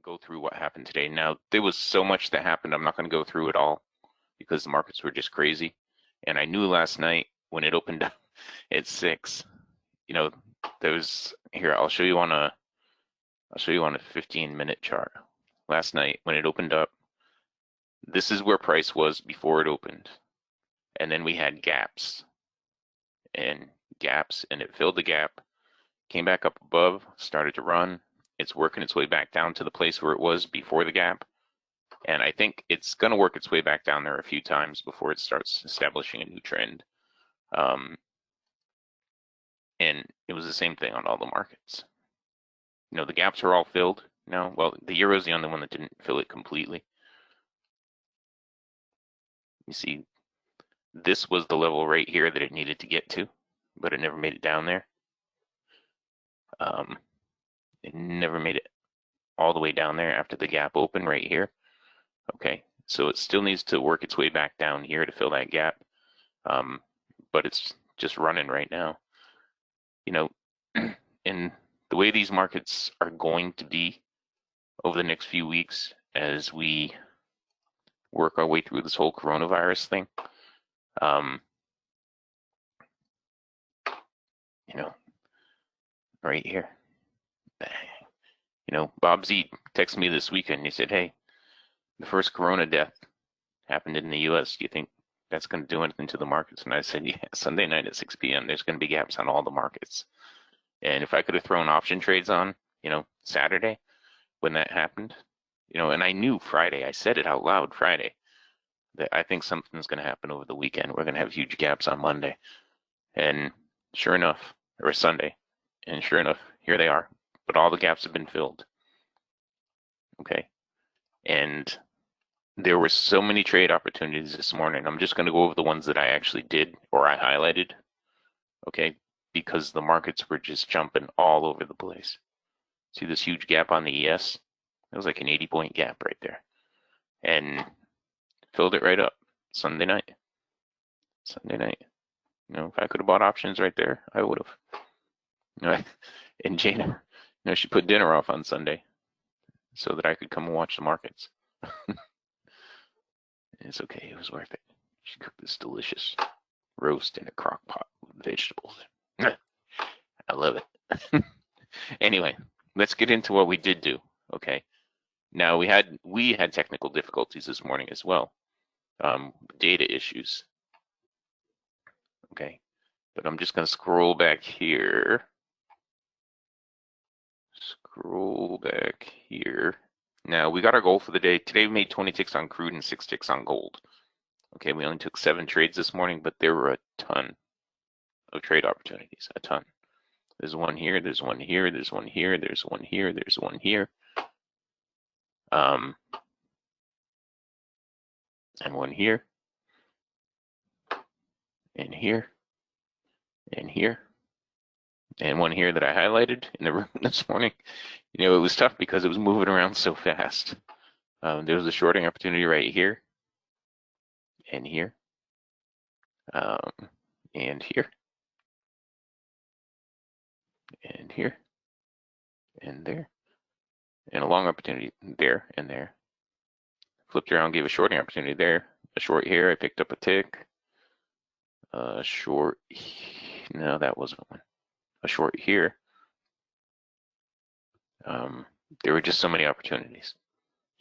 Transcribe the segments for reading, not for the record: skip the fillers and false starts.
go through what happened today. Now, there was so much that happened. I'm not going to go through it all because the markets were just crazy. And I knew last night when it opened up at 6, you know, there was here. I'll show you on a 15-minute chart. Last night when it opened up, this is where price was before it opened, and then we had gaps, and it filled the gap, came back up above, started to run. It's working its way back down to the place where it was before the gap. And I think it's going to work its way back down there a few times before it starts establishing a new trend. And it was the same thing on all the markets. You know, the gaps are all filled now. Well, the euro is the only one that didn't fill it completely. You see, this was the level right here that it needed to get to, but it never made it down there. It never made it all the way down there after the gap open right here. Okay, so it still needs to work its way back down here to fill that gap, but it's just running right now. You know, and the way these markets are going to be over the next few weeks as we work our way through this whole coronavirus thing, you know, right here. You know, Bob Z texted me this weekend. He said, hey, the first corona death happened in the US. Do you think that's going to do anything to the markets? And I said, yeah, Sunday night at 6 p.m., there's going to be gaps on all the markets. And if I could have thrown option trades on, you know, Saturday when that happened, you know, and I knew Friday, I said it out loud Friday, that I think something's going to happen over the weekend. We're going to have huge gaps on Monday. And sure enough, or Sunday, and sure enough, here they are. But all the gaps have been filled. Okay. And there were so many trade opportunities this morning. I'm just going to go over the ones that I actually did or I highlighted. Okay. Because the markets were just jumping all over the place. See this huge gap on the ES? It was like an 80-point gap right there. And filled it right up Sunday night. Sunday night. You know, if I could have bought options right there, I would have. You know, and Jana, you know, she put dinner off on Sunday so that I could come and watch the markets. It's okay, it was worth it. She cooked this delicious roast in a crock pot with vegetables. I love it. Anyway, let's get into what we did do. Okay. Now we had technical difficulties this morning as well. Data issues. Okay. But I'm just going to scroll back here. Scroll back here. Now we got our goal for the day. Today we made 20 ticks on crude and 6 ticks on gold. Okay, we only took 7 trades this morning, but there were a ton of trade opportunities. A ton. There's one here, there's one here, there's one here, there's one here, there's one here. And one here. And here. And here. And one here that I highlighted in the room this morning. You know, it was tough because it was moving around so fast. There was a shorting opportunity right here. And here. And here. And here. And there. And a long opportunity there and there. Flipped around, gave a shorting opportunity there. A short here, I picked up a tick. A short, no, that wasn't one. A short here. There were just so many opportunities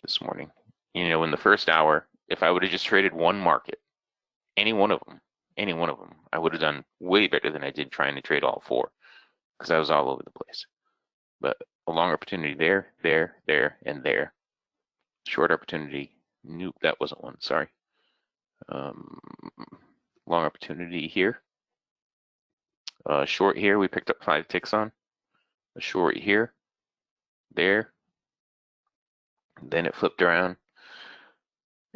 this morning. You know, in the first hour, if I would have just traded one market, any one of them, I would have done way better than I did trying to trade all 4 because I was all over the place. But a long opportunity there, there, there, and there. Short opportunity, nope, that wasn't one, sorry. Long opportunity here. Short here, we picked up 5 ticks on. A short here, there. Then it flipped around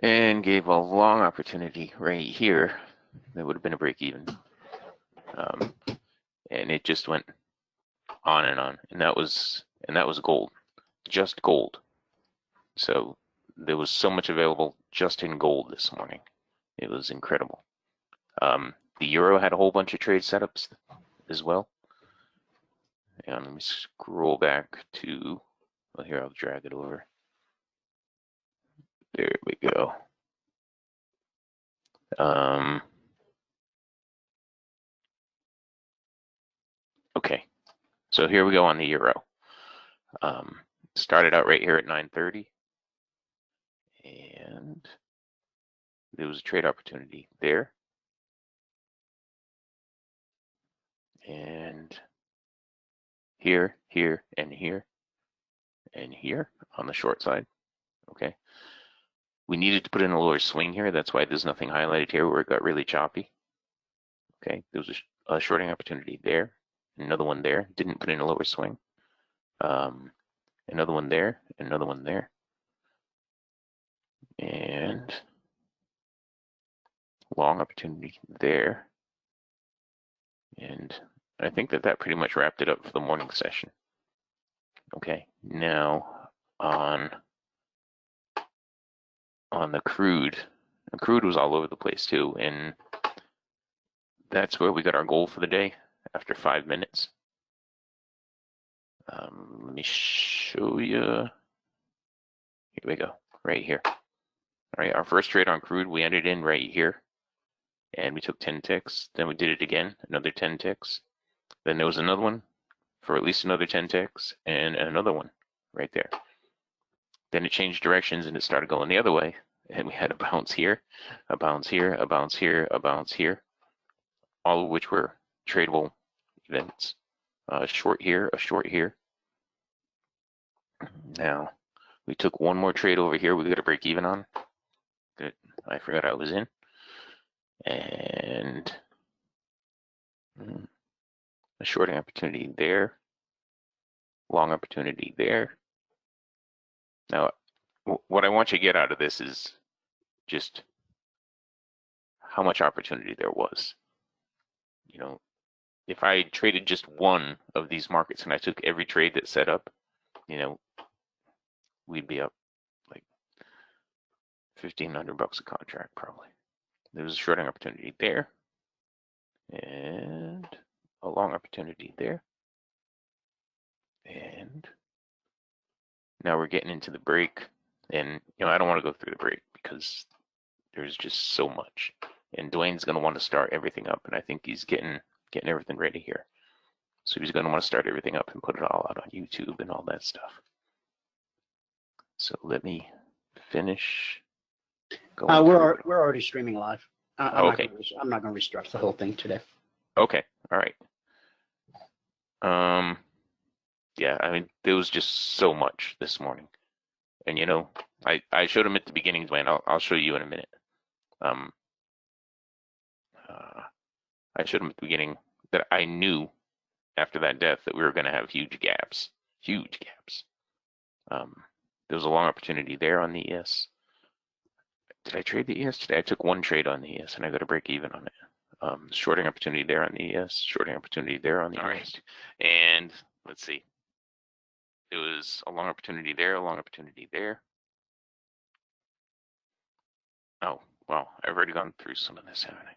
and gave a long opportunity right here. That would have been a break even. And it just went on and on. And that was gold, just gold. So there was so much available just in gold this morning. It was incredible. The euro had a whole bunch of trade setups as well. And let me scroll back to, well, here, I'll drag it over. There we go. Okay, so here we go on the euro. Started out right here at 9:30, and there was a trade opportunity there, and here, here, and here, and here on the short side. Okay, we needed to put in a lower swing here. That's why there's nothing highlighted here where it got really choppy. Okay, there was a shorting opportunity there, another one there. Didn't put in a lower swing. Another one there, another one there, and long opportunity there. And I think that pretty much wrapped it up for the morning session. Okay, now on the crude was all over the place too, and that's where we got our goal for the day after 5 minutes. Let me show you. Here we go, right here. All right, our first trade on crude, we ended in right here, and we took 10 ticks. Then we did it again, another 10 ticks. Then there was another one for at least another 10 ticks, and another one right there. Then it changed directions and it started going the other way, and we had a bounce here, a bounce here, a bounce here, a bounce here, all of which were tradable events. A short here, a short here. Now, we took one more trade over here. We got to break even on. Good. I forgot I was in. And a shorting opportunity there. Long opportunity there. Now, what I want you to get out of this is just how much opportunity there was. You know, if I traded just one of these markets and I took every trade that set up, you know, we'd be up like $1,500 a contract probably. There was a shorting opportunity there, and a long opportunity there, and now we're getting into the break. And you know, I don't want to go through the break because there's just so much. And Dwayne's going to want to start everything up, and I think he's getting everything ready here. So he's going to want to start everything up and put it all out on YouTube and all that stuff. So let me finish. We're already streaming live. Okay. I'm not going to restart the whole thing today. Okay. All right. Yeah, I mean, there was just so much this morning. And, you know, I showed him at the beginning, Dwayne. I'll show you in a minute. I showed him at the beginning that I knew after that death that we were going to have huge gaps. Huge gaps. There was a long opportunity there on the ES. Did I trade the ES today? I took one trade on the ES, and I got to break even on it. Shorting opportunity there on the ES. Shorting opportunity there on the ES. Right. And let's see. There was a long opportunity there, a long opportunity there. Oh, well, I've already gone through some of this, haven't I?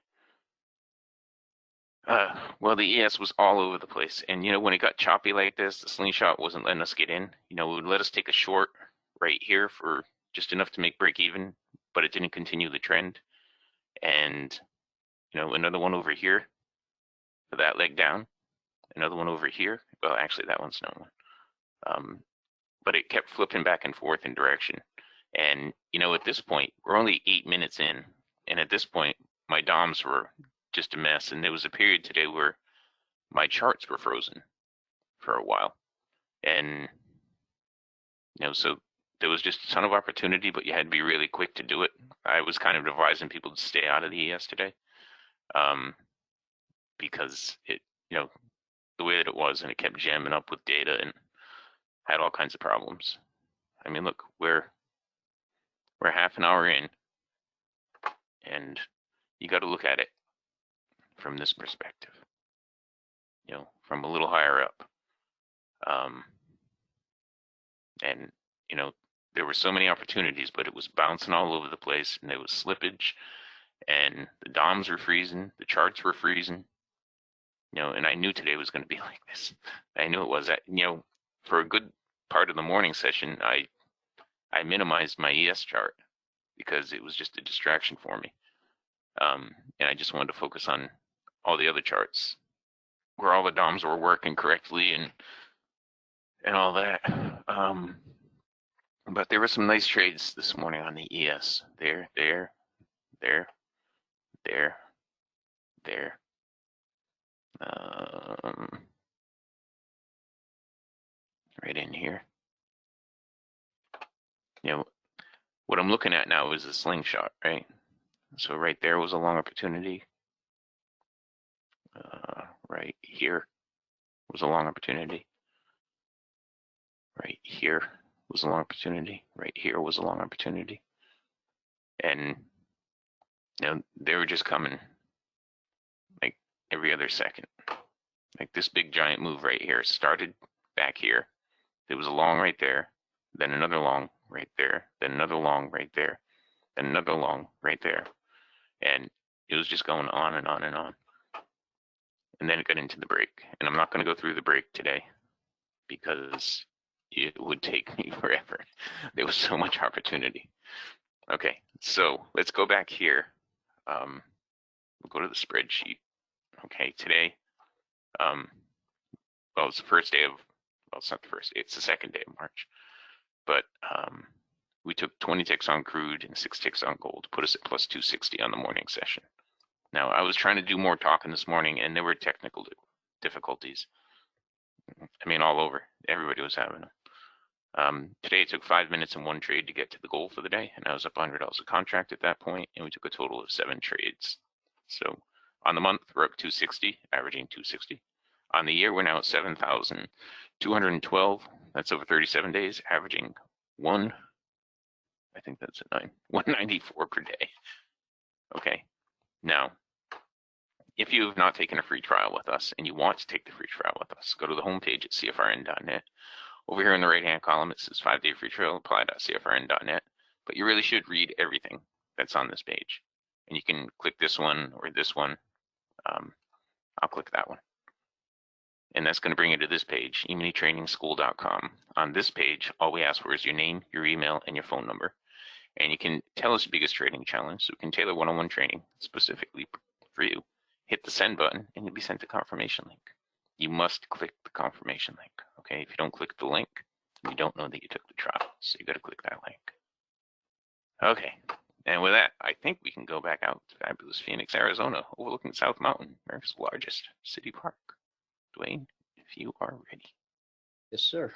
Well, the ES was all over the place. And, you know, when it got choppy like this, the slingshot wasn't letting us get in. You know, it would let us take a short right here for just enough to make break even, but it didn't continue the trend. And, you know, another one over here for that leg down. Another one over here. Well, actually, that one's no one. But it kept flipping back and forth in direction. And, you know, at this point, we're only 8 minutes in. And at this point, my DOMs were just a mess. And there was a period today where my charts were frozen for a while. And, you know, so there was just a ton of opportunity, but you had to be really quick to do it. I was kind of advising people to stay out of the ES today. Because it, you know, the way that it was, and it kept jamming up with data and had all kinds of problems. I mean, look, we're half an hour in, and you got to look at it from this perspective, you know, from a little higher up. And, you know, there were so many opportunities, but it was bouncing all over the place, and there was slippage, and the DOMs were freezing, the charts were freezing, you know, and I knew today was going to be like this. I knew it was. You know, for a good part of the morning session, I minimized my ES chart because it was just a distraction for me. And I just wanted to focus on all the other charts where all the DOMs were working correctly and all that. But there were some nice trades this morning on the ES. There. Right in here. You know, what I'm looking at now is a slingshot, right? So right there was a long opportunity. Right here was a long opportunity. Right here was a long opportunity. Right here was a long opportunity. And you know, they were just coming like every other second. Like this big giant move right here started back here. There was a long right there, then another long right there, then another long right there, then another long right there. And it was just going on and on and on. And then it got into the break. And I'm not going to go through the break today because it would take me forever. There was so much opportunity. Okay, so let's go back here. We'll go to the spreadsheet. Okay, today, well, it's the first day of, well, it's not the first day, it's the second day of March. But we took 20 ticks on crude and 6 ticks on gold, put us at plus 260 on the morning session. Now, I was trying to do more talking this morning, and there were technical difficulties. I mean, all over. Everybody was having them. Today, it took 5 minutes and 1 trade to get to the goal for the day, and I was up $100 a contract at that point, and we took a total of 7 trades. So on the month, we're up 260, averaging 260. On the year, we're now at 7,212. That's over 37 days, averaging I think that's a 194 per day. Okay, now, if you have not taken a free trial with us and you want to take the free trial with us, go to the homepage at CFRN.net. Over here in the right-hand column, it says 5-day free trial, apply.cfrn.net. But you really should read everything that's on this page. And you can click this one or this one. I'll click that one. And that's going to bring you to this page, eminitrainingschool.com. On this page, all we ask for is your name, your email, and your phone number. And you can tell us your biggest trading challenge, so we can tailor one-on-one training specifically for you. Hit the send button, and you'll be sent a confirmation link. You must click the confirmation link, okay? If you don't click the link, you don't know that you took the trial, so you got to click that link. Okay, and with that, I think we can go back out to fabulous Phoenix, Arizona, overlooking South Mountain, America's largest city park. Dwayne, if you are ready. Yes, sir.